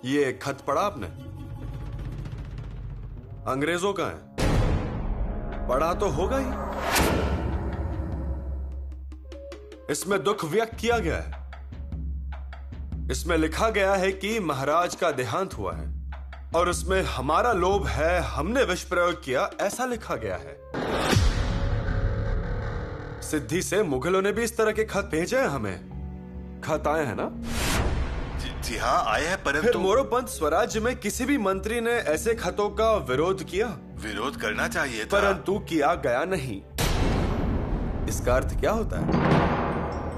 ये खत पढ़ा आपने? अंग्रेजों का है, पढ़ा तो होगा ही। इसमें दुख व्यक्त किया गया है। इसमें लिखा गया है कि महाराज का देहांत हुआ है और उसमें हमारा लोभ है, हमने विष प्रयोग किया, ऐसा लिखा गया है। सिद्धि से मुगलों ने भी इस तरह के खत भेजे हैं हमें। खत आए हैं ना? जी हाँ, आए हैं, परंतु फिर मोरोपंत स्वराज्य में किसी भी मंत्री ने ऐसे खतों का विरोध किया? विरोध करना चाहिए था, परंतु किया गया नहीं। इसका अर्थ क्या होता है?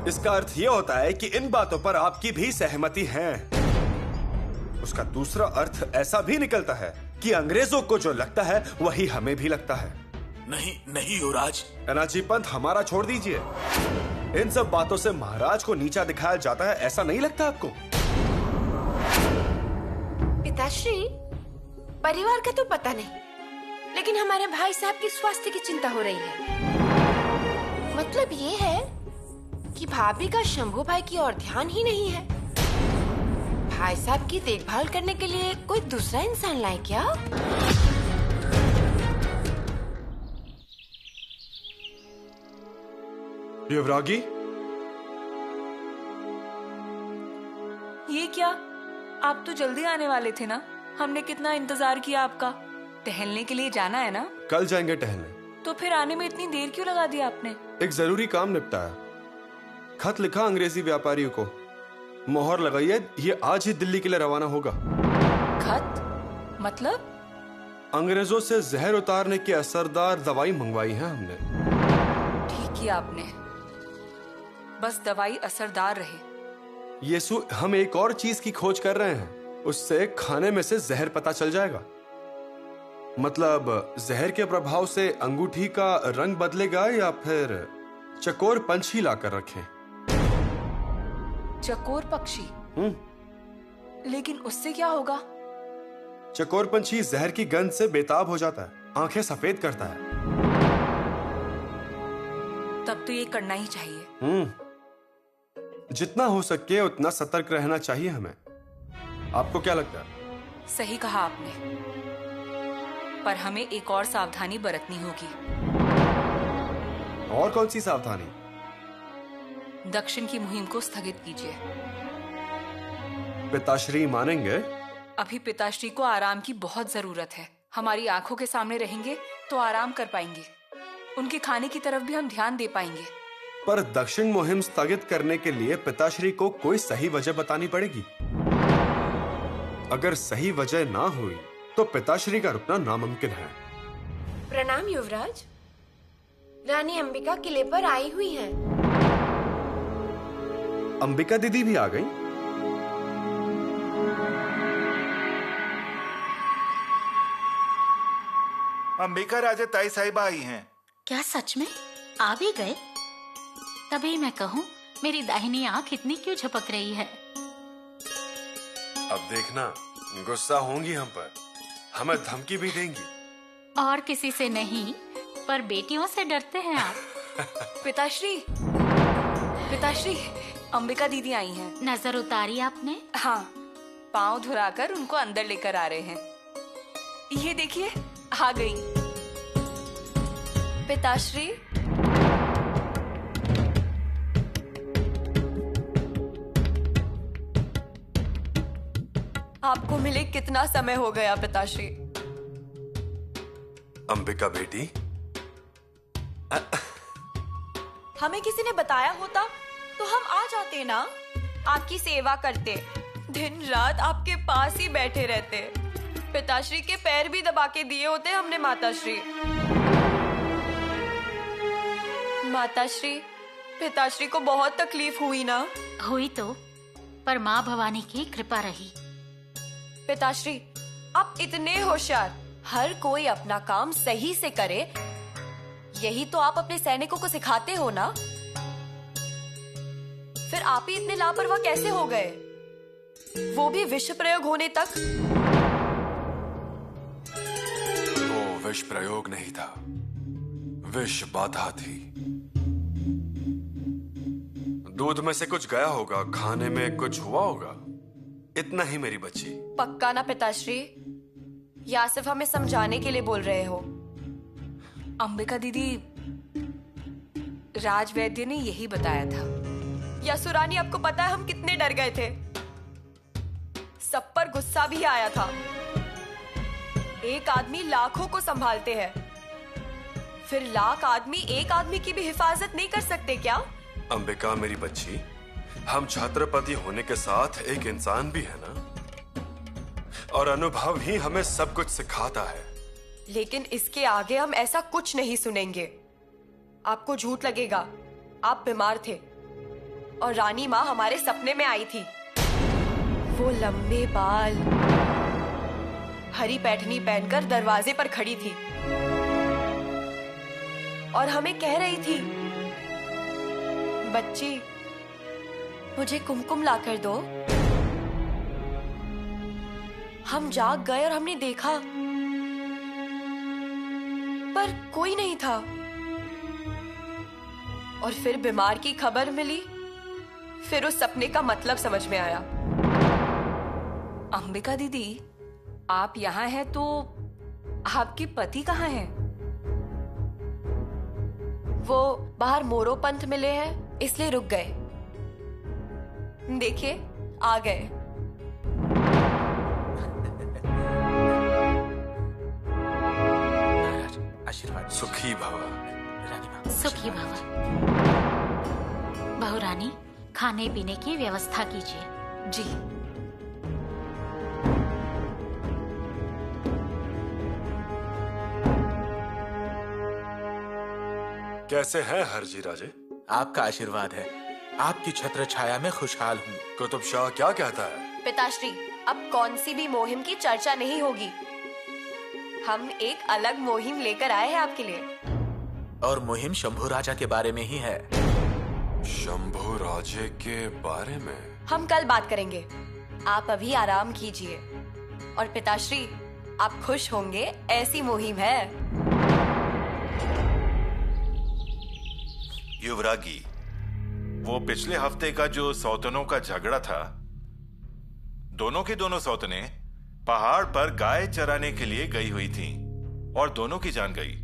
इसका अर्थ यह होता है कि इन बातों पर आपकी भी सहमति है। उसका दूसरा अर्थ ऐसा भी निकलता है कि अंग्रेजों को जो लगता है वही हमें भी लगता है। नहीं नहीं युवराज। एनाजी पंत, हमारा छोड़ दीजिए। इन सब बातों से महाराज को नीचा दिखाया जाता है, ऐसा नहीं लगता आपको? पिताश्री, परिवार का तो पता नहीं, लेकिन हमारे भाई साहब की स्वास्थ्य की चिंता हो रही है। मतलब ये है कि भाभी का शंभू भाई की ओर ध्यान ही नहीं है। भाई साहब की देखभाल करने के लिए कोई दूसरा इंसान लाए क्या? युवरागी, ये क्या? आप तो जल्दी आने वाले थे ना? हमने कितना इंतजार किया आपका। टहलने के लिए जाना है ना? कल जाएंगे टहलने। तो फिर आने में इतनी देर क्यों लगा दी आपने? एक जरूरी काम निपटाया। खत लिखा अंग्रेजी व्यापारियों को, मोहर लगाइए, ये आज ही दिल्ली के लिए रवाना होगा। खत? मतलब? अंग्रेजों से जहर उतारने की असरदार दवाई मंगवाई है हमने। ठीक किया आपने, बस दवाई असरदार रहे। येसु, हम एक और चीज की खोज कर रहे हैं, उससे खाने में से जहर पता चल जाएगा। मतलब जहर के प्रभाव से अंगूठी का रंग बदलेगा या फिर चकोर पंछी लाकर रखें। चकोर पक्षी? लेकिन उससे क्या होगा? चकोर पंछी जहर की गंध से बेताब हो जाता है, आंखें सफेद करता है। तब तो ये करना ही चाहिए। जितना हो सके उतना सतर्क रहना चाहिए हमें। आपको क्या लगता है? सही कहा आपने, पर हमें एक और सावधानी बरतनी होगी। और कौन सी सावधानी? दक्षिण की मुहिम को स्थगित कीजिए। पिताश्री मानेंगे? अभी पिताश्री को आराम की बहुत जरूरत है। हमारी आंखों के सामने रहेंगे तो आराम कर पाएंगे, उनके खाने की तरफ भी हम ध्यान दे पाएंगे। पर दक्षिण मुहिम स्थगित करने के लिए पिताश्री को कोई सही वजह बतानी पड़ेगी। अगर सही वजह ना हुई तो पिताश्री का रुकना नामुमकिन है। प्रणाम युवराज। रानी अंबिका किले पर आई हुई हैं। अंबिका दीदी भी आ गई? अंबिका राजे ताई साहिबा आई हैं। क्या सच में आ भी गए? तभी मैं कहूँ, मेरी दाहिनी आंख इतनी क्यों झपक रही है? अब देखना, गुस्सा होंगी हम पर, हमें धमकी भी देंगी। और किसी से नहीं, पर बेटियों से डरते हैं आप। पिताश्री, पिताश्री, अंबिका दीदी आई हैं। नजर उतारी आपने? हाँ, पाँव धुलाकर उनको अंदर लेकर आ रहे हैं। ये देखिए, आ गई। पिताश्री, आपको मिले कितना समय हो गया पिताश्री। अंबिका बेटी, हमें किसी ने बताया होता तो हम आ जाते ना, आपकी सेवा करते, दिन रात आपके पास ही बैठे रहते। पिताश्री के पैर भी दबा के दिए होते हमने माताश्री। माताश्री, पिताश्री को बहुत तकलीफ हुई ना? हुई तो, पर माँ भवानी की कृपा रही। पिताश्री, आप इतने होशियार, हर कोई अपना काम सही से करे, यही तो आप अपने सैनिकों को सिखाते हो ना? फिर आप ही इतने लापरवाह कैसे हो गए, वो भी विष प्रयोग होने तक? वो विष प्रयोग नहीं था, विष बाधा थी। दूध में से कुछ गया होगा, खाने में कुछ हुआ होगा, इतना ही मेरी बच्ची। पक्का ना पिताश्री? या सिर्फ हमें समझाने के लिए बोल रहे हो? अंबिका दीदी, राज वैद्य ने यही बताया था। यसुरानी, आपको पता है हम कितने डर गए थे? सब पर गुस्सा भी आया था। एक आदमी लाखों को संभालते हैं, फिर लाख आदमी एक आदमी की भी हिफाजत नहीं कर सकते क्या? अंबिका मेरी बच्ची, हम छत्रपति होने के साथ एक इंसान भी है ना, और अनुभव ही हमें सब कुछ सिखाता है। लेकिन इसके आगे हम ऐसा कुछ नहीं सुनेंगे। आपको झूठ लगेगा, आप बीमार थे और रानी माँ हमारे सपने में आई थी। वो लंबे बाल, हरी पैठनी पहनकर दरवाजे पर खड़ी थी और हमें कह रही थी, बच्ची मुझे कुमकुम लाकर दो। हम जाग गए और हमने देखा, पर कोई नहीं था। और फिर बीमार की खबर मिली, फिर उस सपने का मतलब समझ में आया। अंबिका दीदी, आप यहाँ हैं तो आपके पति कहाँ हैं? वो बाहर मोरो पंथ मिले हैं, इसलिए रुक गए। देखिए, आ गए। आशीर्वाद। सुखी भव। रानी माँ, सुखी भव। बहुरानी, खाने पीने की व्यवस्था कीजिए। जी। कैसे हैं हरजी राजे? आपका आशीर्वाद है। आपकी छत्र छाया में खुशहाल हूँ। कुतुब शाह क्या कहता है? पिताश्री, अब कौन सी भी मुहिम की चर्चा नहीं होगी। हम एक अलग मुहिम लेकर आए हैं आपके लिए। और मुहिम शंभू राजा के बारे में ही है। शंभू राजे के बारे में? हम कल बात करेंगे, आप अभी आराम कीजिए। और पिताश्री, आप खुश होंगे, ऐसी मुहिम है। युवरागी, वो पिछले हफ्ते का जो सौतनों का झगड़ा था, दोनों की दोनों सौतने पहाड़ पर गाय चराने के लिए गई हुई थीं और दोनों की जान गई।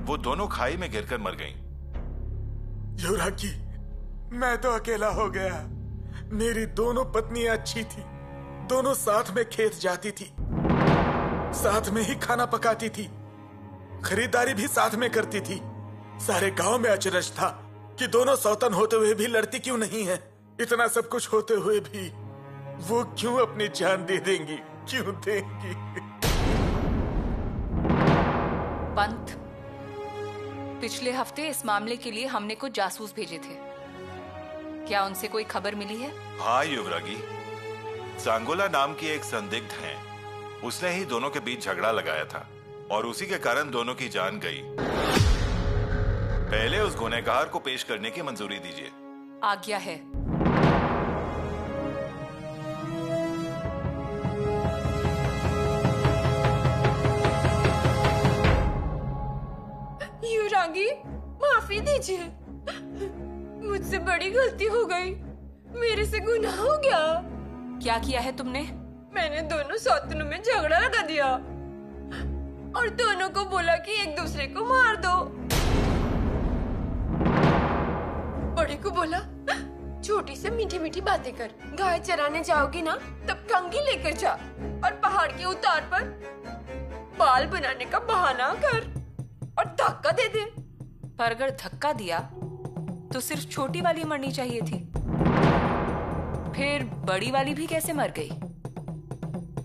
वो दोनों खाई में गिरकर मर गईं। युवरागी, मैं तो अकेला हो गया। मेरी दोनों पत्नियां अच्छी थी, दोनों साथ में खेत जाती थी, साथ में ही खाना पकाती थी, खरीदारी भी साथ में करती थी। सारे गांव में अचरज था कि दोनों सौतन होते हुए भी लड़ती क्यों नहीं है। इतना सब कुछ होते हुए भी वो क्यों अपनी जान दे देंगी, क्यों देंगी? पंत, पिछले हफ्ते इस मामले के लिए हमने कुछ जासूस भेजे थे। क्या उनसे कोई खबर मिली है? हाँ युवरागी, सांगोला नाम की एक संदिग्ध है, उसने ही दोनों के बीच झगड़ा लगाया था और उसी के कारण दोनों की जान गई। पहले उस गुनहगार को पेश करने की मंजूरी दीजिए। आज्ञा है। युवरागी, माफी दीजिए, मुझसे बड़ी गलती हो गई। मेरे से गुनाह हो गया। क्या किया है तुमने? मैंने दोनों सौतनों में झगड़ा लगा दिया और दोनों को बोला कि एक दूसरे को मार दो। बड़ी को बोला, छोटी से मीठी मीठी बातें कर, गाय चराने जाओगी ना तब कंघी लेकर जा और पहाड़ के उतार पर बाल बनाने का बहाना कर और धक्का दे दे। पर अगर धक्का दिया तो सिर्फ छोटी वाली मरनी चाहिए थी, फिर बड़ी वाली भी कैसे मर गई?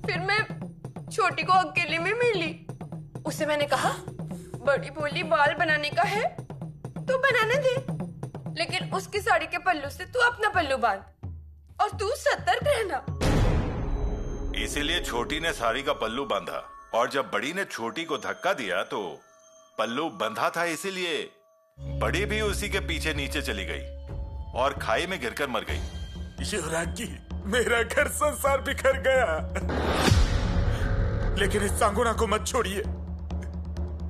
फिर मैं छोटी को अकेले में मिली। उसे मैंने कहा, बड़ी बोली बाल बनाने का है तो बनाने दे, लेकिन उसकी साड़ी के पल्लू से तू अपना पल्लू बांध और तू सतर्क रहना। इसीलिए छोटी ने साड़ी का पल्लू बांधा और जब बड़ी ने छोटी को धक्का दिया तो पल्लू बंधा था, इसीलिए बड़ी भी उसी के पीछे नीचे चली गई और खाई में गिरकर मर गई। युवरागी, मेरा घर संसार बिखर गया, लेकिन इस सांगुना को मत छोड़िए,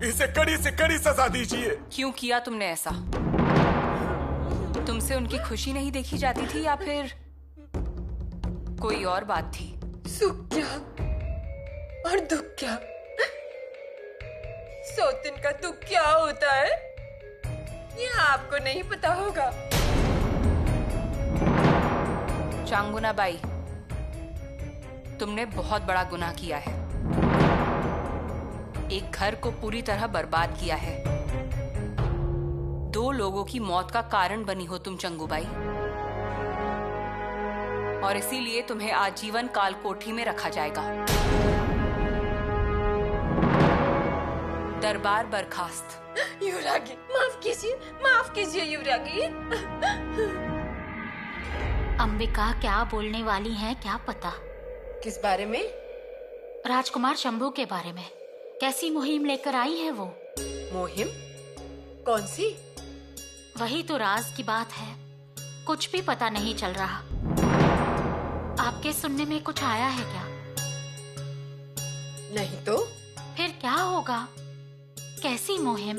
इसे कड़ी से कड़ी सजा दीजिए। क्यों किया तुमने ऐसा? तुमसे उनकी खुशी नहीं देखी जाती थी या फिर कोई और बात थी। सुख क्या और दुख क्या? सौतन का दुख क्या होता है ये आपको नहीं पता होगा। चांगुना बाई, तुमने बहुत बड़ा गुनाह किया है। एक घर को पूरी तरह बर्बाद किया है। 2 लोगों की मौत का कारण बनी हो तुम चंगूबाई, और इसीलिए तुम्हें आजीवन काल कोठी में रखा जाएगा। दरबार बर्खास्त। युवरागी, माफ कीजिए युवरागी। अंबिका क्या बोलने वाली हैं क्या पता। किस बारे में? राजकुमार शंभू के बारे में। कैसी मुहिम लेकर आई है वो? मुहिम? कौन सी? वही तो राज की बात है, कुछ भी पता नहीं चल रहा। आपके सुनने में कुछ आया है क्या? नहीं तो फिर क्या होगा? कैसी मुहिम?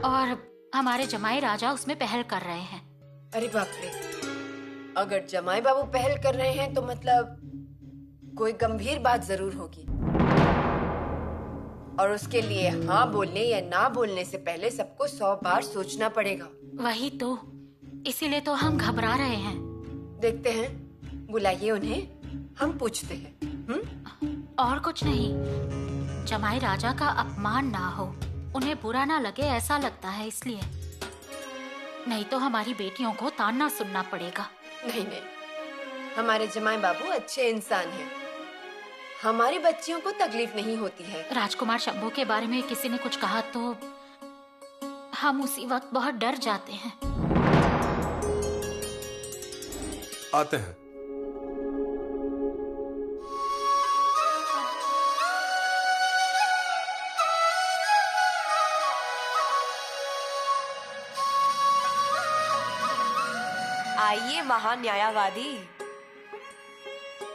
और हमारे जमाई राजा उसमें पहल कर रहे हैं। अरे बाप रे, अगर जमाई बाबू पहल कर रहे हैं तो मतलब कोई गंभीर बात जरूर होगी, और उसके लिए हाँ बोलने या ना बोलने से पहले सबको 100 बार सोचना पड़ेगा। वही तो, इसीलिए तो हम घबरा रहे हैं। देखते हैं, बुलाइए उन्हें, हम पूछते हैं। और कुछ नहीं, जमाई राजा का अपमान ना हो, उन्हें बुरा ना लगे ऐसा लगता है, इसलिए। नहीं तो हमारी बेटियों को ताना सुनना पड़ेगा। नहीं, हमारे जमाई बाबू अच्छे इंसान हैं। हमारी बच्चियों को तकलीफ नहीं होती है। राजकुमार शंभू के बारे में किसी ने कुछ कहा तो हम उसी वक्त बहुत डर जाते हैं। आते हैं। आइए महान न्यायवादी।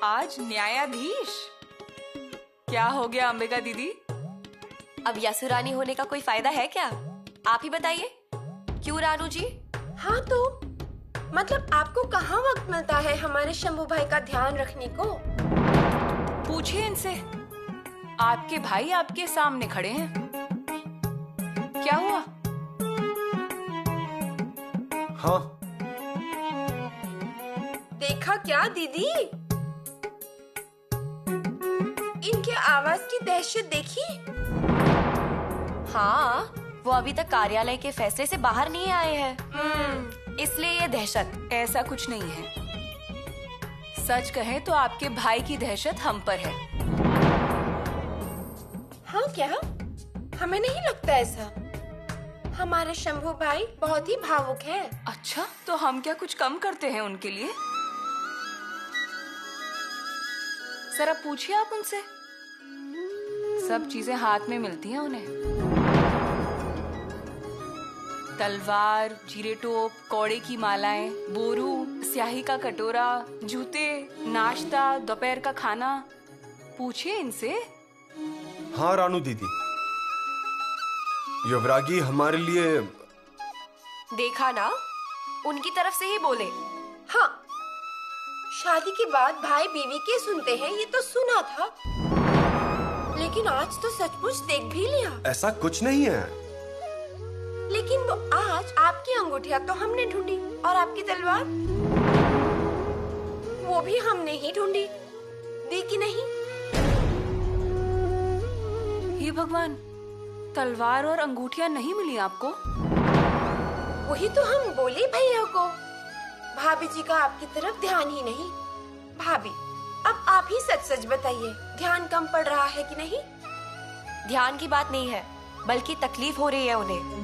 आज न्यायाधीश? क्या हो गया अंबिका दीदी? अब यसुरानी होने का कोई फायदा है क्या? आप ही बताइए। क्यों रानू जी? हाँ तो मतलब आपको कहाँ वक्त मिलता है हमारे शंभू भाई का ध्यान रखने को? पूछिए इनसे। आपके भाई आपके सामने खड़े हैं। क्या हुआ? हाँ, देखा क्या दीदी? इनके आवाज की दहशत देखी? हाँ, वो अभी तक कार्यालय के फैसले से बाहर नहीं आए हैं, इसलिए ये दहशत। ऐसा कुछ नहीं है। सच कहें तो आपके भाई की दहशत हम पर है। हाँ क्या? हमें नहीं लगता ऐसा। हमारे शंभू भाई बहुत ही भावुक है। अच्छा, तो हम क्या कुछ कम करते हैं उनके लिए? जरा पूछिए आप उनसे। सब चीजें हाथ में मिलती हैं उन्हें। तलवार, जीरे टोप, कौड़े की मालाएं, बोरू, स्याही का कटोरा, जूते, नाश्ता, दोपहर का खाना। पूछिए इनसे। हाँ रानू दीदी, युवरागी हमारे लिए। देखा ना, उनकी तरफ से ही बोले। हाँ, शादी के बाद भाई बीवी के सुनते हैं ये तो सुना था, लेकिन आज तो सचमुच देख भी लिया। ऐसा कुछ नहीं है। लेकिन वो आज आपकी अंगूठियां तो हमने ढूंढी, और आपकी तलवार वो भी हमने ही ढूंढी। दी कि नहीं? हे भगवान, तलवार और अंगूठियां नहीं मिली आपको? वही तो हम बोले भैया को, भाभी जी का आपकी तरफ ध्यान ही नहीं। भाभी, अब आप ही सच सच बताइए, ध्यान कम पड़ रहा है कि नहीं? ध्यान की बात नहीं है, बल्कि तकलीफ हो रही है उन्हें।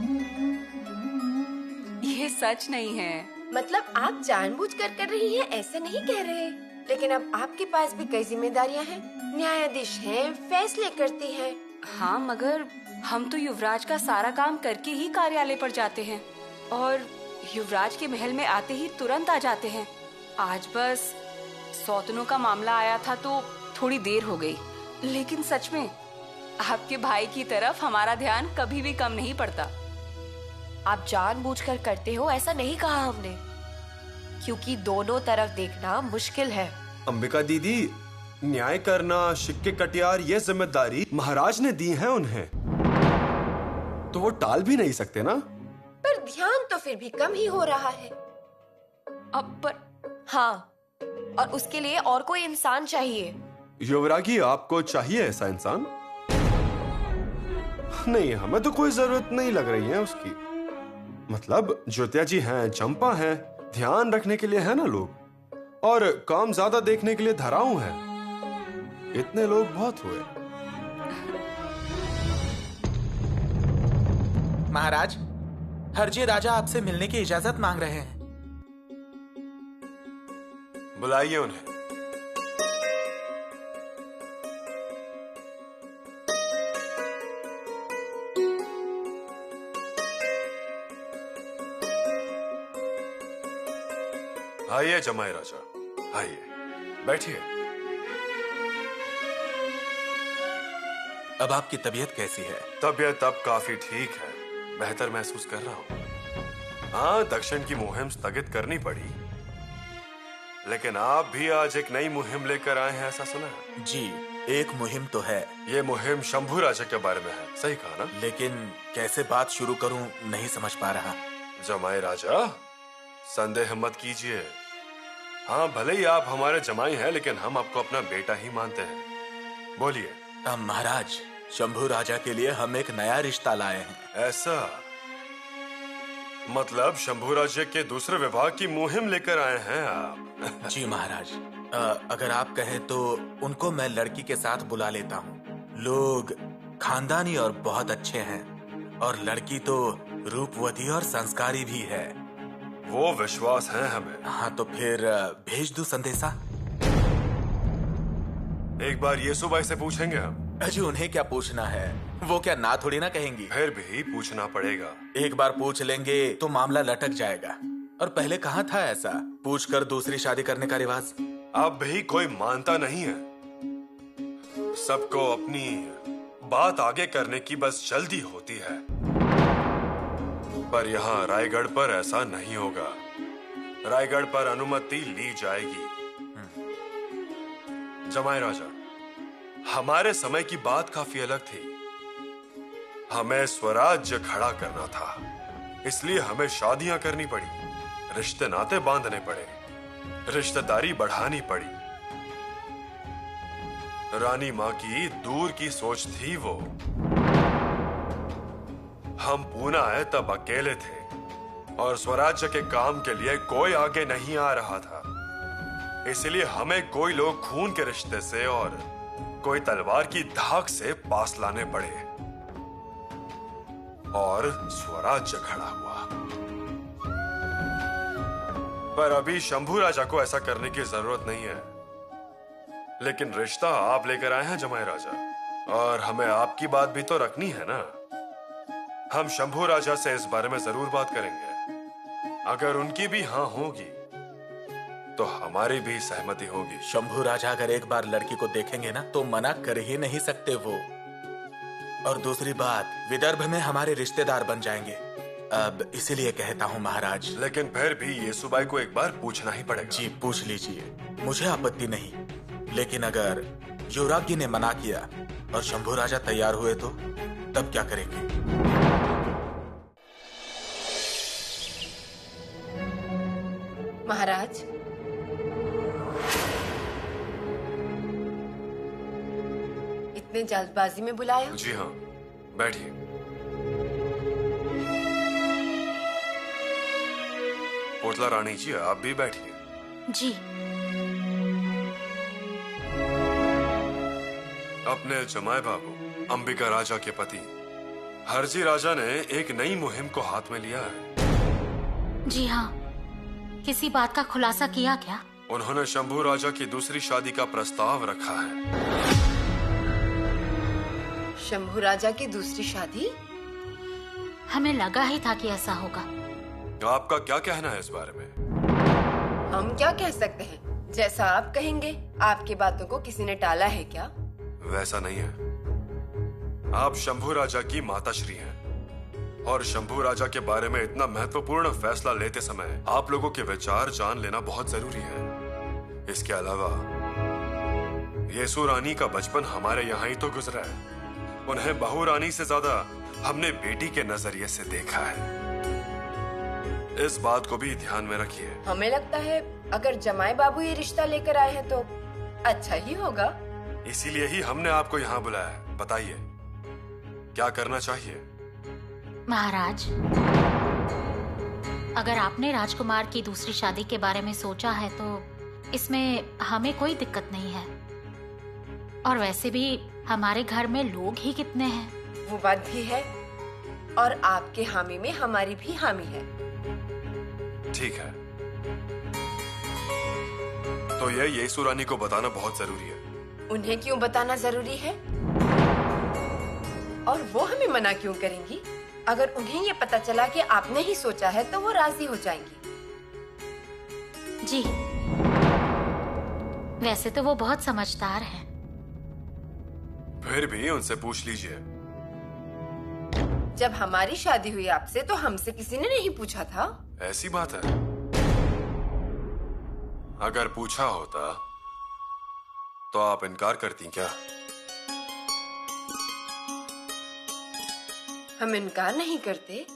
ये सच नहीं है। मतलब आप जानबूझकर कर रही हैं ऐसा नहीं कह रहे, लेकिन अब आपके पास भी कई जिम्मेदारियां हैं। न्यायाधीश हैं, फैसले करती हैं। हाँ, मगर हम तो युवराज का सारा काम करके ही कार्यालय पर जाते हैं, और युवराज के महल में आते ही तुरंत आ जाते हैं। आज बस सौतनों का मामला आया था तो थोड़ी देर हो गई, लेकिन सच में आपके भाई की तरफ हमारा ध्यान कभी भी कम नहीं पड़ता। आप जानबूझकर करते हो ऐसा नहीं कहा हमने। क्योंकि दोनों तरफ देखना मुश्किल है। अंबिका दीदी, न्याय करना, शिक्के कटियार, ये जिम्मेदारी महाराज ने दी है उन्हें, तो वो टाल भी नहीं सकते ना। पर ध्यान तो फिर भी कम ही हो रहा है। अब पर हाँ, और उसके लिए और कोई इंसान चाहिए। युवरागी, आपको चाहिए ऐसा इंसान? नहीं, हमें तो कोई जरूरत नहीं लग रही है उसकी। मतलब ज्योतिया जी हैं, चंपा हैं, ध्यान रखने के लिए है ना लोग, और काम ज्यादा देखने के लिए धराऊ हैं। इतने लोग बहुत हुए। महाराज, हरजी राजा आपसे मिलने की इजाजत मांग रहे हैं। बुलाइए उन्हें। आइए जमाई राजा, आइए, बैठिए। अब आपकी तबीयत कैसी है? तबीयत अब काफी ठीक है, बेहतर महसूस कर रहा हूं। हाँ, दक्षिण की मुहिम स्थगित करनी पड़ी, लेकिन आप भी आज एक नई मुहिम लेकर आए हैं, ऐसा सुना है? जी, एक मुहिम तो है। ये मुहिम शंभू राजा के बारे में है, सही कहा ना? लेकिन कैसे बात शुरू करूं नहीं समझ पा रहा। जमाई राजा, संदेह मत कीजिए। हाँ, भले ही आप हमारे जमाई हैं, लेकिन हम आपको अपना बेटा ही मानते हैं। बोलिए। महाराज, शंभू राजा के लिए हम एक नया रिश्ता लाए हैं। ऐसा? मतलब शंभू राज्य के दूसरे विभाग की मुहिम लेकर आए हैं आप? जी महाराज, अगर आप कहें तो उनको मैं लड़की के साथ बुला लेता हूँ। लोग खानदानी और बहुत अच्छे हैं, और लड़की तो रूपवती और संस्कारी भी है। वो विश्वास है हमें। हाँ, तो फिर भेज दूं संदेशा? एक बार ये सुबह से पूछेंगे हम। अजी, उन्हें क्या पूछना है, वो क्या ना थोड़ी ना कहेंगी। फिर भी पूछना पड़ेगा। एक बार पूछ लेंगे तो मामला लटक जाएगा, और पहले कहाँ था ऐसा पूछकर दूसरी शादी करने का रिवाज। अब भी कोई मानता नहीं है। सबको अपनी बात आगे करने की बस जल्दी होती है, पर यहाँ रायगढ़ पर ऐसा नहीं होगा। रायगढ़ पर अनुमति ली जाएगी। जमाई राजा, हमारे समय की बात काफी अलग थी। हमें स्वराज्य खड़ा करना था, इसलिए हमें शादियां करनी पड़ी, रिश्ते नाते बांधने पड़े, रिश्तेदारी बढ़ानी पड़ी। रानी मां की दूर की सोच थी वो। हम पूना आए तब अकेले थे, और स्वराज्य के काम के लिए कोई आगे नहीं आ रहा था। इसलिए हमें कोई लोग खून के रिश्ते से और कोई तलवार की धाक से पास लाने पड़े, और स्वराज्य खड़ा हुआ। पर अभी शंभू राजा को ऐसा करने की जरूरत नहीं है। लेकिन रिश्ता आप लेकर आए हैं जमाई राजा, और हमें आपकी बात भी तो रखनी है ना। हम शंभू राजा से इस बारे में जरूर बात करेंगे। अगर उनकी भी हाँ होगी तो हमारी भी सहमति होगी। शंभू राजा अगर एक बार लड़की को देखेंगे ना तो मना कर ही नहीं सकते वो। और दूसरी बात, विदर्भ में हमारे रिश्तेदार बन जाएंगे। अब इसीलिए कहता हूँ महाराज। लेकिन फिर भी येसुबाई को एक बार पूछना ही पड़ेगा। जी, पूछ लीजिए, मुझे आपत्ति नहीं। लेकिन अगर युवरागी ने मना किया और शंभू राजा तैयार हुए तो तब क्या करेंगे? महाराज, इतने जल्दबाजी में बुलाया? जी हाँ, बैठिए। पोटला रानी जी, आप भी बैठिए। जी। अपने जमाई बाबू अंबिका राजा के पति हरजी राजा ने एक नई मुहिम को हाथ में लिया है। जी हाँ, किसी बात का खुलासा किया क्या? उन्होंने शंभू राजा की दूसरी शादी का प्रस्ताव रखा है। शंभू राजा की दूसरी शादी? हमें लगा ही था कि ऐसा होगा। आपका क्या कहना है इस बारे में? हम क्या कह सकते हैं, जैसा आप कहेंगे। आपकी बातों को किसी ने टाला है क्या? वैसा नहीं है। आप शंभू राजा की माताश्री हैं, और शंभू राजा के बारे में इतना महत्वपूर्ण फैसला लेते समय आप लोगों के विचार जान लेना बहुत जरूरी है। इसके अलावा येसु रानी का बचपन हमारे यहाँ ही तो गुजरा है। उन्हें बहू रानी से ज्यादा हमने बेटी के नजरिए से देखा है। इस बात को भी ध्यान में रखिए। हमें लगता है अगर जमाई बाबू ये रिश्ता लेकर आए हैं तो अच्छा ही होगा। इसीलिए ही हमने आपको यहाँ बुलाया है। बताइए क्या करना चाहिए? महाराज, अगर आपने राजकुमार की दूसरी शादी के बारे में सोचा है तो इसमें हमें कोई दिक्कत नहीं है। और वैसे भी हमारे घर में लोग ही कितने हैं। वो बात भी है और आपके हामी में हमारी भी हामी है। ठीक है, तो ये येसु रानी को बताना बहुत जरूरी है। उन्हें क्यों बताना जरूरी है? और वो हमें मना क्यों करेंगी? अगर उन्हें ये पता चला कि आपने ही सोचा है तो वो राजी हो जाएंगी। जी, वैसे तो वो बहुत समझदार हैं। फिर भी उनसे पूछ लीजिए। जब हमारी शादी हुई आपसे तो हमसे किसी ने नहीं पूछा था। ऐसी बात है? अगर पूछा होता तो आप इनकार करती क्या? हम इनकार नहीं करते।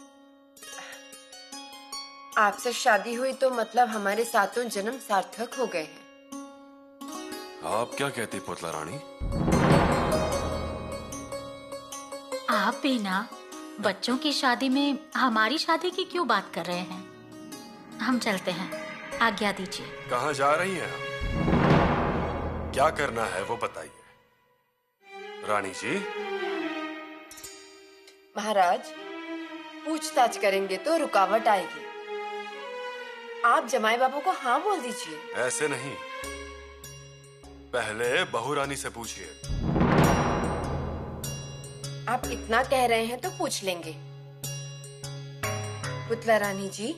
आपसे शादी हुई तो मतलब हमारे सातों जन्म सार्थक हो गए हैं। आप क्या कहती पुतला रानी? आप भी ना बच्चों की शादी में हमारी शादी की क्यों बात कर रहे हैं? हम चलते हैं, आज्ञा दीजिए। कहाँ जा रही हैं आप? क्या करना है वो बताइए। रानी जी। महाराज, पूछताछ करेंगे तो रुकावट आएगी। आप जमाई बाबू को हाँ बोल दीजिए। ऐसे नहीं, पहले बहू रानी से पूछिए। आप इतना कह रहे हैं तो पूछ लेंगे। पुतला रानी जी,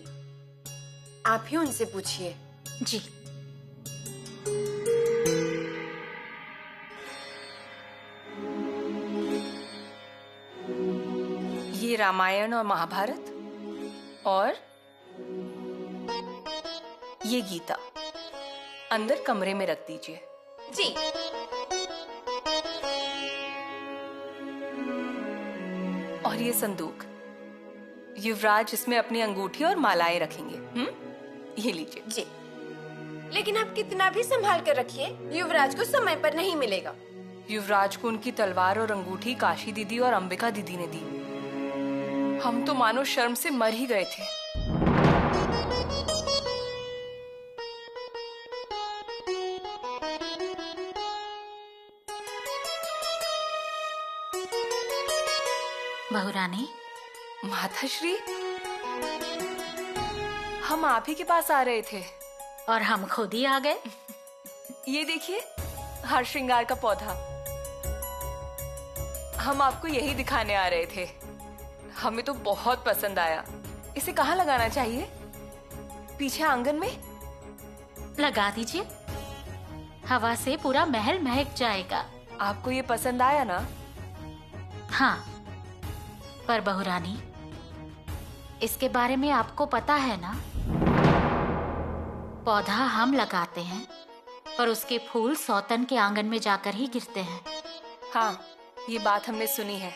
आप ही उनसे पूछिए। जी। ये रामायण और महाभारत और ये गीता अंदर कमरे में रख दीजिए। जी। और ये संदूक, युवराज इसमें अपनी अंगूठी और मालाएं रखेंगे। ये लीजिए। जी, लेकिन आप कितना भी संभाल कर रखिए, युवराज को समय पर नहीं मिलेगा। युवराज को उनकी तलवार और अंगूठी काशी दीदी और अंबिका दीदी ने दी। हम तो मानो शर्म से मर ही गए थे। बहुरानी। माताश्री, हम आप ही के पास आ रहे थे। और हम खुद ही आ गए। ये देखिए, हर श्रृंगार का पौधा। हम आपको यही दिखाने आ रहे थे। हमें तो बहुत पसंद आया। इसे कहाँ लगाना चाहिए? पीछे आंगन में? लगा दीजिए, हवा से पूरा महल महक जाएगा। आपको ये पसंद आया ना? हाँ, पर बहुरानी, इसके बारे में आपको पता है ना? पौधा हम लगाते हैं पर उसके फूल सौतन के आंगन में जाकर ही गिरते हैं। हाँ, ये बात हमने सुनी है।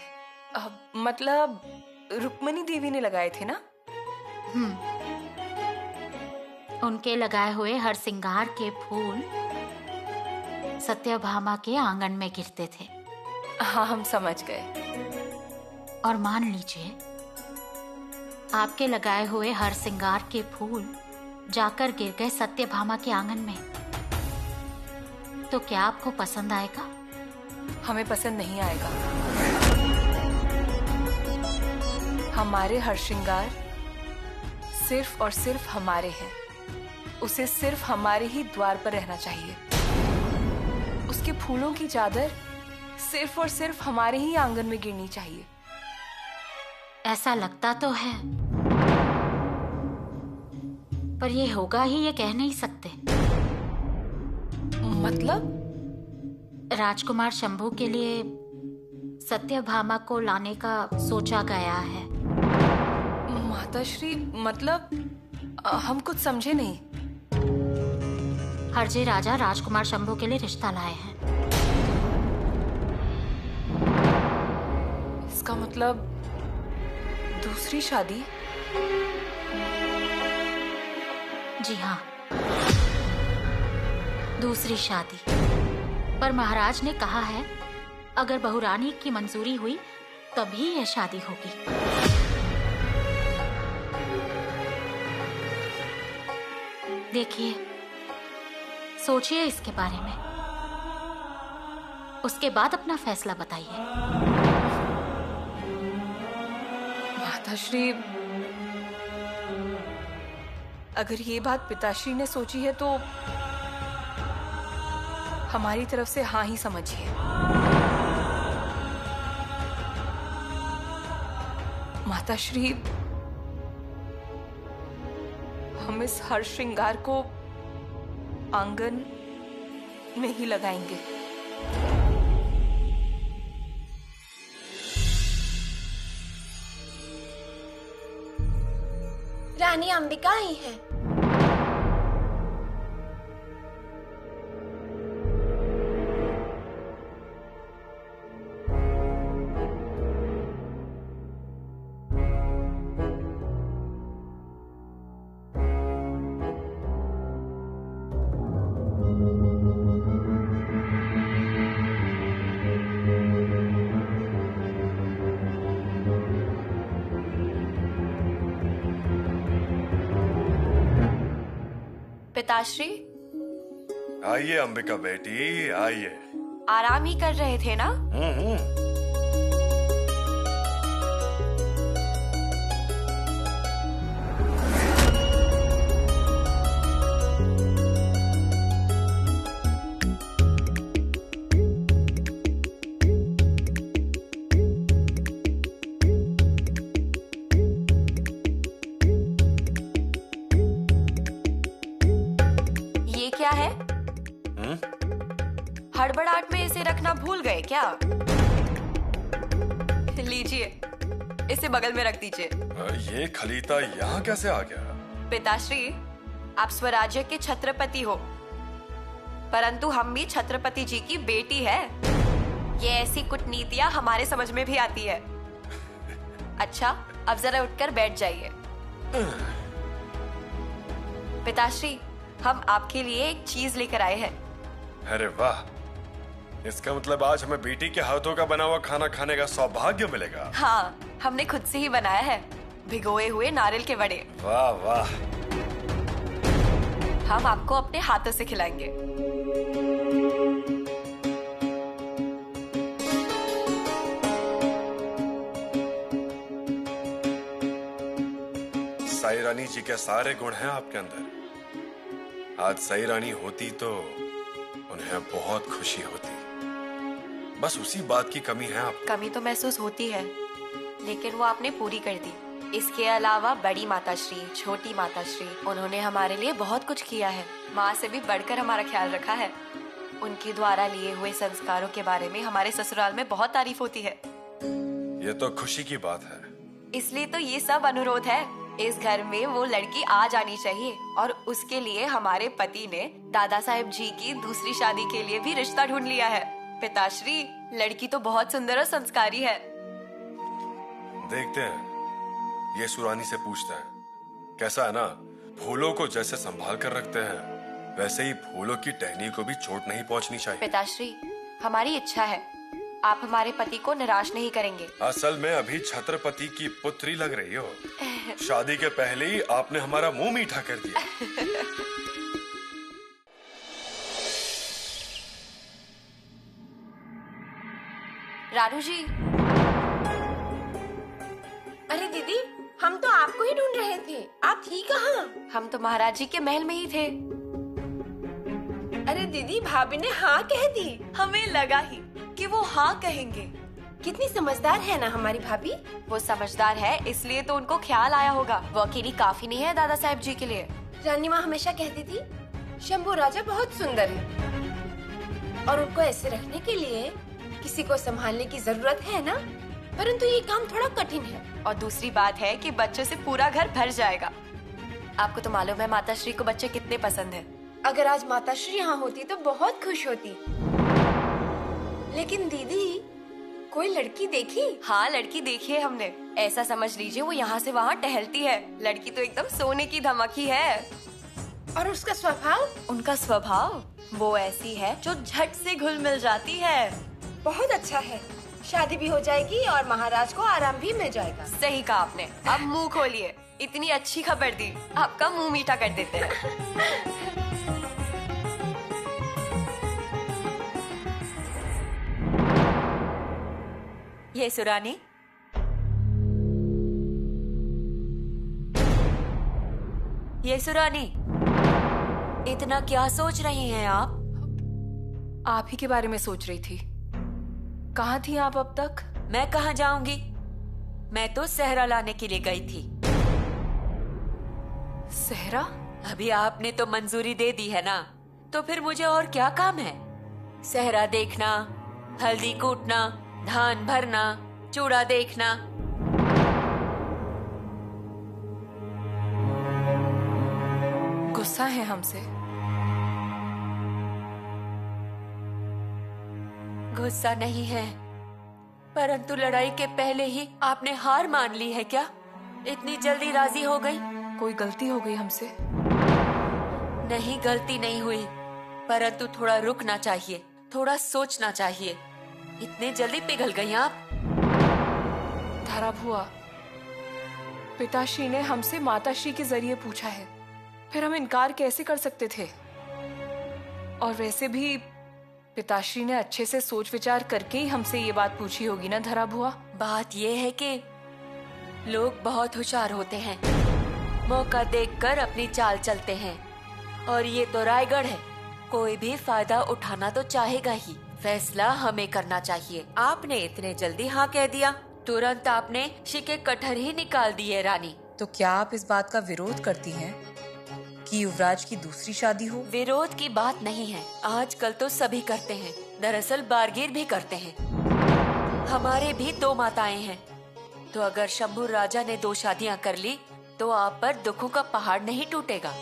मतलब रुक्मणी देवी ने लगाए थे ना? उनके लगाए हुए हर श्रृंगार के फूल सत्यभामा के आंगन में गिरते थे। हाँ, हम समझ गए। और मान लीजिए, आपके लगाए हुए हर श्रृंगार के फूल जाकर गिर गए सत्यभामा के आंगन में, तो क्या आपको पसंद आएगा? हमें पसंद नहीं आएगा। हमारे हर श्रृंगार सिर्फ और सिर्फ हमारे हैं। उसे सिर्फ हमारे ही द्वार पर रहना चाहिए। उसके फूलों की चादर सिर्फ और सिर्फ हमारे ही आंगन में गिरनी चाहिए। ऐसा लगता तो है, पर ये होगा ही ये कह नहीं सकते। मतलब? राजकुमार शंभू के लिए सत्यभामा को लाने का सोचा गया है। माताश्री, मतलब हम कुछ समझे नहीं। हरजे राजा राजकुमार शंभू के लिए रिश्ता लाए हैं। इसका मतलब दूसरी शादी? जी हाँ, दूसरी शादी। पर महाराज ने कहा है अगर बहुरानी की मंजूरी हुई तभी यह शादी होगी। देखिए, सोचिए इसके बारे में, उसके बाद अपना फैसला बताइए। माताश्री, अगर ये बात पिताश्री ने सोची है तो हमारी तरफ से हाँ ही समझिए। माताश्री, हम इस हर श्रृंगार को आंगन में ही लगाएंगे। रानी अंबिका ही है। पिताश्री, आइए अंबिका बेटी, आइए। आराम ही कर रहे थे ना? क्या है? हड़बड़ाहट में इसे रखना भूल गए क्या? लीजिए, इसे बगल में रख दीजिए। ये खलीता यहाँ कैसे आ गया? पिताश्री, आप स्वराज्य के छत्रपति हो, परंतु हम भी छत्रपति जी की बेटी है। ये ऐसी कूटनीतियां हमारे समझ में भी आती है। अच्छा, अब जरा उठकर बैठ जाइए। पिताश्री, हम आपके लिए एक चीज लेकर आए हैं। अरे वाह, इसका मतलब आज हमें बेटी के हाथों का बना हुआ खाना खाने का सौभाग्य मिलेगा। हाँ, हमने खुद से ही बनाया है, भिगोए हुए नारियल के बड़े। वाह वाह। हम आपको अपने हाथों से खिलाएंगे। साई रानी जी के सारे गुण हैं आपके अंदर। आज साई रानी होती तो उन्हें बहुत खुशी होती। बस उसी बात की कमी है आप। कमी तो महसूस होती है, लेकिन वो आपने पूरी कर दी। इसके अलावा बड़ी माताश्री, छोटी माताश्री, उन्होंने हमारे लिए बहुत कुछ किया है। माँ से भी बढ़कर हमारा ख्याल रखा है। उनके द्वारा लिए हुए संस्कारों के बारे में हमारे ससुराल में बहुत तारीफ होती है। ये तो खुशी की बात है। इसलिए तो ये सब अनुरोध है। इस घर में वो लड़की आ जानी चाहिए, और उसके लिए हमारे पति ने दादा साहेब जी की दूसरी शादी के लिए भी रिश्ता ढूंढ लिया है। पिताश्री, लड़की तो बहुत सुंदर और संस्कारी है। देखते हैं, ये सुरानी से पूछते हैं। कैसा है ना, फूलों को जैसे संभाल कर रखते हैं, वैसे ही फूलों की टहनी को भी चोट नहीं पहुंचनी चाहिए। पिताश्री, हमारी इच्छा है, आप हमारे पति को निराश नहीं करेंगे। असल में अभी छत्रपति की पुत्री लग रही हो। शादी के पहले ही आपने हमारा मुंह मीठा कर दिया। रानू जी। अरे दीदी, हम तो आपको ही ढूंढ रहे थे। आप थी कहाँ? हम तो महाराज जी के महल में ही थे। अरे दीदी, भाभी ने हाँ कह दी। हमें लगा ही कि वो हाँ कहेंगे। कितनी समझदार है ना हमारी भाभी। वो समझदार है, इसलिए तो उनको ख्याल आया होगा। वो अकेली काफी नहीं है दादा साहेब जी के लिए। रानी माँ हमेशा कहती थी शंभू राजा बहुत सुंदर है, और उनको ऐसे रखने के लिए किसी को संभालने की जरूरत है ना। परंतु ये काम थोड़ा कठिन है। और दूसरी बात है कि बच्चों से पूरा घर भर जाएगा। आपको तो मालूम है माताश्री को बच्चे कितने पसंद हैं। अगर आज माताश्री यहाँ होती तो बहुत खुश होती। लेकिन दीदी, कोई लड़की देखी? हाँ, लड़की देखी है हमने। ऐसा समझ लीजिए वो यहाँ से वहाँ टहलती है। लड़की तो एकदम सोने की धमकी है। और उसका स्वभाव? उनका स्वभाव वो ऐसी है जो झट से घुल मिल जाती है। बहुत अच्छा है। शादी भी हो जाएगी और महाराज को आराम भी मिल जाएगा। सही कहा आपने। अब मुंह खोलिए, इतनी अच्छी खबर दी, आपका मुंह मीठा कर देते हैं। ये सुरानी, ये सुरानी, इतना क्या सोच रही हैं आप? आप ही के बारे में सोच रही थी। कहाँ थी आप अब तक? मैं कहाँ जाऊंगी? मैं तो सहरा लाने के लिए गई थी। सहरा? अभी आपने तो मंजूरी दे दी है ना, तो फिर मुझे और क्या काम है? सहरा देखना, हल्दी कूटना, धान भरना, चूड़ा देखना। गुस्सा है हमसे? गुस्सा नहीं है, परंतु लड़ाई के पहले ही आपने हार मान ली है क्या? इतनी जल्दी राजी हो गई? कोई गलती हो गई हमसे? नहीं, गलती नहीं हुई, परंतु थोड़ा रुकना चाहिए, थोड़ा सोचना चाहिए। इतने जल्दी पिघल गई आप? धारा भुआ, पिताश्री ने हमसे माताश्री के जरिए पूछा है, फिर हम इनकार कैसे कर सकते थे? और वैसे भी पिताश्री ने अच्छे से सोच विचार करके ही हमसे ये बात पूछी होगी ना धरा भुआ? बात ये है कि लोग बहुत होशियार होते हैं, मौका देखकर अपनी चाल चलते हैं। और ये तो रायगढ़ है, कोई भी फायदा उठाना तो चाहेगा ही। फैसला हमें करना चाहिए। आपने इतने जल्दी हाँ कह दिया, तुरंत आपने शिके कटहर ही निकाल दिए रानी। तो क्या आप इस बात का विरोध करती हैं कि युवराज की दूसरी शादी हो? विरोध की बात नहीं है, आजकल तो सभी करते हैं, दरअसल बारगीर भी करते हैं। हमारे भी 2 माताएं हैं, तो अगर शंभू राजा ने 2 शादियां कर ली तो आप पर दुखों का पहाड़ नहीं टूटेगा।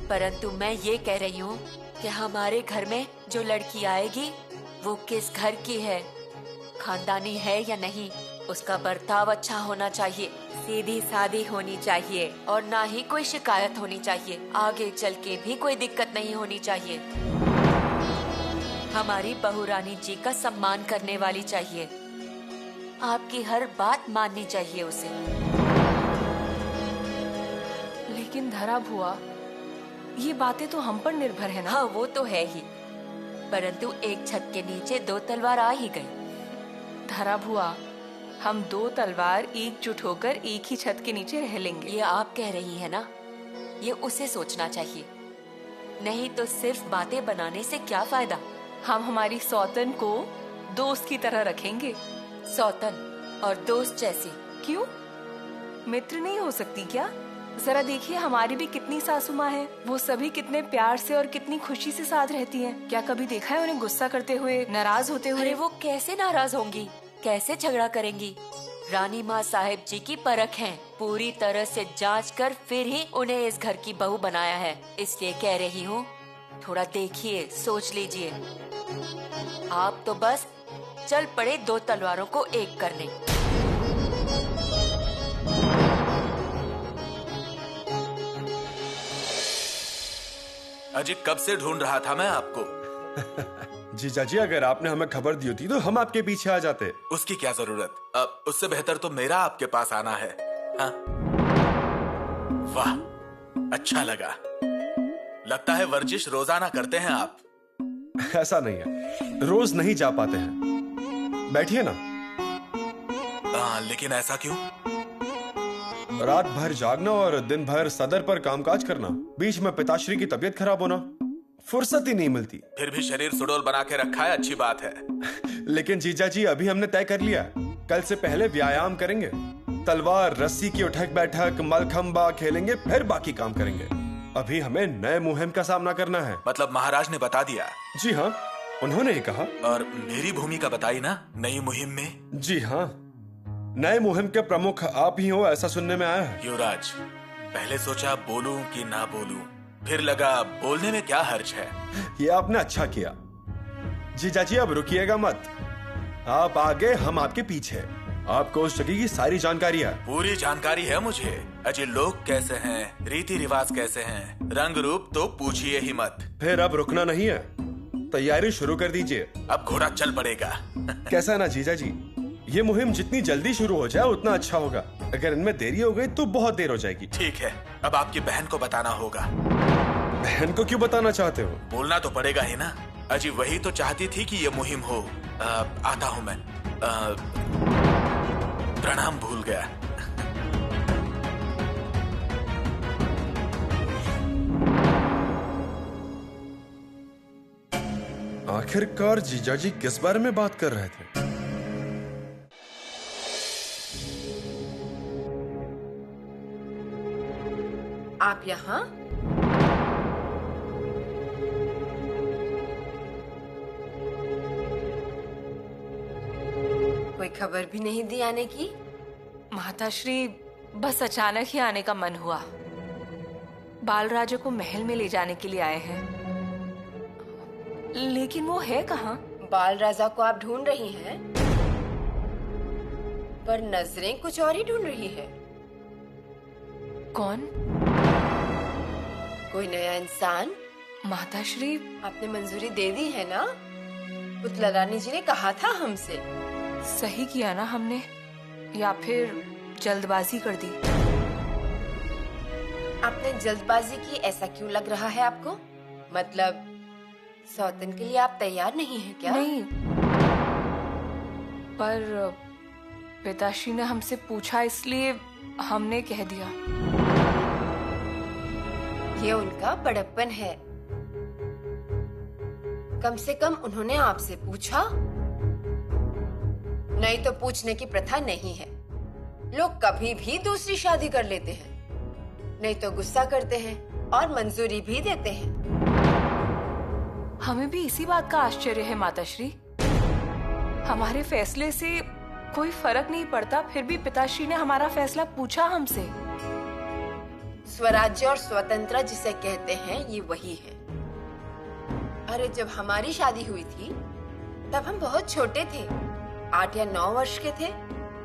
परंतु मैं ये कह रही हूँ कि हमारे घर में जो लड़की आएगी वो किस घर की है, खानदानी है या नहीं, उसका बर्ताव अच्छा होना चाहिए, सीधी सादी होनी चाहिए और ना ही कोई शिकायत होनी चाहिए। आगे चल के भी कोई दिक्कत नहीं होनी चाहिए। हमारी बहू रानी जी का सम्मान करने वाली चाहिए, आपकी हर बात माननी चाहिए उसे। लेकिन धरा भुआ, ये बातें तो हम पर निर्भर है ना? हाँ, वो तो है ही, परंतु एक छत के नीचे 2 तलवार आ ही गई। धरा भुआ, हम 2 तलवार एकजुट होकर एक ही छत के नीचे रह लेंगे। ये आप कह रही है ना, ये उसे सोचना चाहिए, नहीं तो सिर्फ बातें बनाने से क्या फायदा। हम हमारी सौतन को दोस्त की तरह रखेंगे। सौतन और दोस्त जैसी? क्यों, मित्र नहीं हो सकती क्या? जरा देखिए, हमारी भी कितनी सासू माँ है, वो सभी कितने प्यार से और कितनी खुशी से साथ रहती हैं। क्या कभी देखा है उन्हें गुस्सा करते हुए, नाराज होते हुए? अरे वो कैसे नाराज होंगी, कैसे झगड़ा करेंगी? रानी माँ साहेब जी की परख है, पूरी तरह से जांच कर फिर ही उन्हें इस घर की बहू बनाया है। इसलिए कह रही हूँ, थोड़ा देखिए, सोच लीजिए। आप तो बस चल पड़े 2 तलवारों को एक करने। अजी, कब से ढूंढ रहा था मैं आपको। जीजा जी, अगर आपने हमें खबर दी होती तो हम आपके पीछे आ जाते। उसकी क्या जरूरत, अब उससे बेहतर तो मेरा आपके पास आना है। हाँ? वाह, अच्छा लगा। लगता है वर्जिश रोजाना करते हैं आप। ऐसा नहीं है, रोज नहीं जा पाते हैं। बैठिए ना। लेकिन ऐसा क्यों? रात भर जागना और दिन भर सदर पर कामकाज करना, बीच में पिताश्री की तबीयत खराब होना, फुर्सत ही नहीं मिलती। फिर भी शरीर सुडौल बना के रखा है, अच्छी बात है। लेकिन जीजा जी, अभी हमने तय कर लिया, कल से पहले व्यायाम करेंगे, तलवार रस्सी की उठक बैठक मलखंबा खेलेंगे, फिर बाकी काम करेंगे। अभी हमें नए मुहिम का सामना करना है। मतलब महाराज ने बता दिया? जी हाँ, उन्होंने ही कहा। और मेरी भूमिका बताई ना नई मुहिम में? जी हाँ, नए मुहिम के प्रमुख आप ही हो ऐसा सुनने में आया है। युवराज, पहले सोचा बोलूं कि ना बोलूं, फिर लगा बोलने में क्या हर्ज है। ये आपने अच्छा किया। जीजा जी अब रुकिएगा मत, आप आगे हम आपके पीछे। आपको उस जगह की सारी जानकारी है? पूरी जानकारी है मुझे। अजय लोग कैसे हैं, रीति रिवाज कैसे हैं, रंग रूप तो पूछिए ही मत। फिर अब रुकना नहीं है, तैयारी शुरू कर दीजिए। अब घोड़ा चल पड़ेगा। कैसा ना जीजा जी, ये मुहिम जितनी जल्दी शुरू हो जाए उतना अच्छा होगा। अगर इनमें देरी हो गई तो बहुत देर हो जाएगी। ठीक है, अब आपकी बहन को बताना होगा। बहन को क्यों बताना चाहते हो? बोलना तो पड़ेगा ही ना। अजी वही तो चाहती थी कि ये मुहिम हो। आता हूँ मैं। प्रणाम भूल गया। आखिरकार जीजा जी किस बारे में बात कर रहे थे? आप यहाँ? कोई खबर भी नहीं दी आने की? माताश्री, बस अचानक ही आने का मन हुआ। बाल राजा को महल में ले जाने के लिए आए हैं, लेकिन वो है कहाँ? बाल राजा को आप ढूंढ रही हैं, पर नजरें कुछ और ही ढूंढ रही है। कौन? कोई नया इंसान? माताश्री, आपने मंजूरी दे दी है ना? पुतला रानी जी ने कहा था हमसे। सही किया ना हमने, या फिर जल्दबाजी कर दी? आपने जल्दबाजी की ऐसा क्यों लग रहा है आपको? मतलब सौतन के लिए आप तैयार नहीं हैं क्या? नहीं, पर पिताश्री ने हमसे पूछा इसलिए हमने कह दिया। ये उनका बड़प्पन है। कम से कम उन्होंने आपसे पूछा। नहीं तो पूछने की प्रथा नहीं है। लोग कभी भी दूसरी शादी कर लेते हैं, नहीं तो गुस्सा करते हैं और मंजूरी भी देते हैं। हमें भी इसी बात का आश्चर्य है माताश्री। हमारे फैसले से कोई फर्क नहीं पड़ता, फिर भी पिताश्री ने हमारा फैसला पूछा हमसे। स्वराज्य और स्वतंत्रता जिसे कहते हैं ये वही है। अरे जब हमारी शादी हुई थी तब हम बहुत छोटे थे, 8 या 9 वर्ष के थे।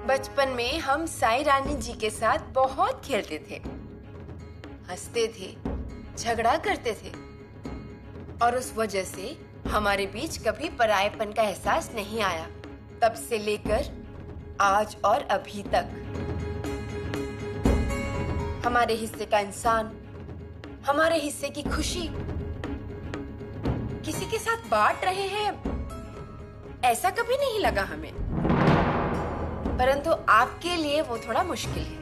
बचपन में हम साई रानी जी के साथ बहुत खेलते थे, हंसते थे, झगड़ा करते थे, और उस वजह से हमारे बीच कभी परायेपन का एहसास नहीं आया। तब से लेकर आज और अभी तक हमारे हिस्से का इंसान, हमारे हिस्से की खुशी किसी के साथ बांट रहे हैं, ऐसा कभी नहीं लगा हमें। परंतु आपके लिए वो थोड़ा मुश्किल है,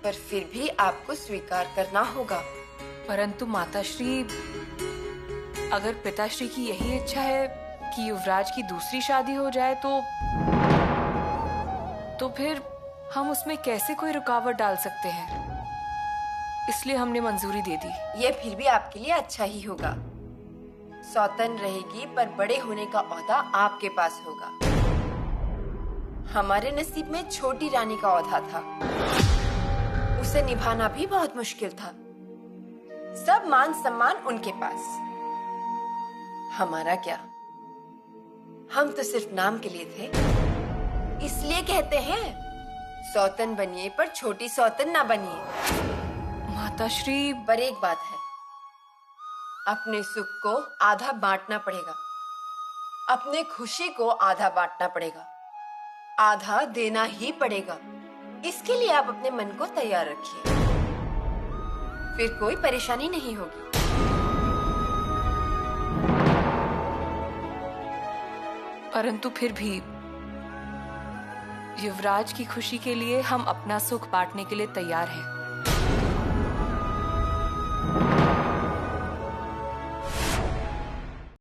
पर फिर भी आपको स्वीकार करना होगा। परंतु माताश्री, अगर पिताश्री की यही इच्छा है कि युवराज की दूसरी शादी हो जाए तो फिर हम उसमें कैसे कोई रुकावट डाल सकते हैं? इसलिए हमने मंजूरी दे दी। ये फिर भी आपके लिए अच्छा ही होगा। सौतन रहेगी, पर बड़े होने का ओहदा आपके पास होगा। हमारे नसीब में छोटी रानी का ओहदा था, उसे निभाना भी बहुत मुश्किल था। सब मान सम्मान उनके पास, हमारा क्या? हम तो सिर्फ नाम के लिए थे। इसलिए कहते हैं सौतन बनिए पर छोटी सौतन ना बनिए। माताश्री, पर एक बात है, अपने सुख को आधा बांटना पड़ेगा, अपने खुशी को आधा बांटना पड़ेगा, आधा देना ही पड़ेगा। इसके लिए आप अपने मन को तैयार रखिए, फिर कोई परेशानी नहीं होगी। परंतु फिर भी युवराज की खुशी के लिए हम अपना सुख बांटने के लिए तैयार हैं।